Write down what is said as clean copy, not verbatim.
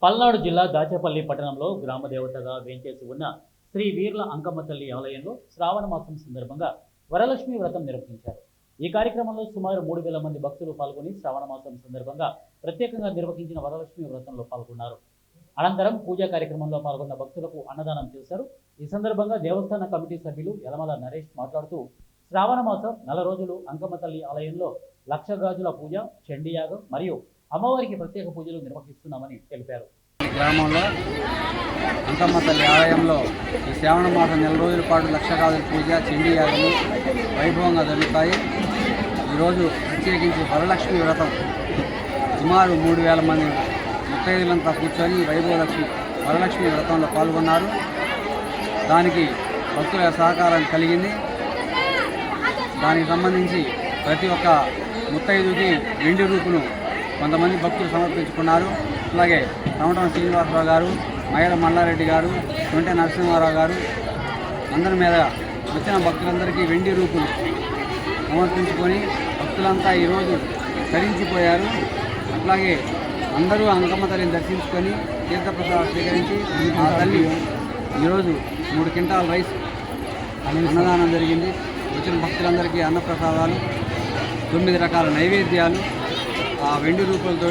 పల్నాడు జిల్లా దాచేపల్లి పట్టణంలో గ్రామ దేవతగా వేంచేసి ఉన్న శ్రీ వీర్ల అంకమ్మ తల్లి ఆలయంలో శ్రావణ మాసం సందర్భంగా వరలక్ష్మి వ్రతం నిర్వహించారు. ఈ కార్యక్రమంలో సుమారు 3,000 మంది భక్తులు పాల్గొని శ్రావణ మాసం సందర్భంగా ప్రత్యేకంగా నిర్వహించిన వరలక్ష్మి వ్రతంలో పాల్గొన్నారు. అనంతరం పూజా కార్యక్రమంలో పాల్గొన్న భక్తులకు అన్నదానం చేశారు. ఈ సందర్భంగా దేవస్థాన కమిటీ సభ్యులు యలమల నరేష్ మాట్లాడుతూ శ్రావణ మాసం 4 రోజులు అంకమ్మ తల్లి ఆలయంలో 1,00,000 గాజుల పూజ, చండీయాగం మరియు అమ్మవారికి ప్రత్యేక పూజలు నిర్వహిస్తున్నామని తెలిపారు. గ్రామంలో అంకమ్మ తల్లి ఆలయంలో ఈ శ్రావణ మాసం 4 రోజుల పాటు 1,00,000 గాజుల పూజ, చండీయాగము వైభవంగా జరుగుతాయి. ఈరోజు ప్రత్యేకించి వరలక్ష్మి వ్రతం సుమారు 3,000 మంది ముత్తైదులంతా కూర్చొని వరలక్ష్మి వ్రతంలో పాల్గొన్నారు. దానికి భక్తుల సహకారం కలిగింది. దానికి సంబంధించి ప్రతి ఒక్క ముత్తైదుకి వెండి రూపును కొంతమంది భక్తులు సమర్పించుకున్నారు. అలాగే టమటం శ్రీనివాసరావు గారు, మైల మల్లారెడ్డి గారు, తొంటే నరసింహారావు గారు అందరి మీద వచ్చిన భక్తులందరికీ వెండి రూపులు సమర్పించుకొని భక్తులంతా ఈరోజు తరించిపోయారు. అట్లాగే అందరూ అంకమ్మ తల్లిని దర్శించుకొని తీర్థప్రసాదం స్వీకరించి ఆ తల్లి ఈరోజు 3 క్వింటాల రైస్ అన్నదానం జరిగింది. వచ్చిన భక్తులందరికీ అన్నప్రసాదాలు, 9 రకాల నైవేద్యాలు ఆ వెండి రూపాలతో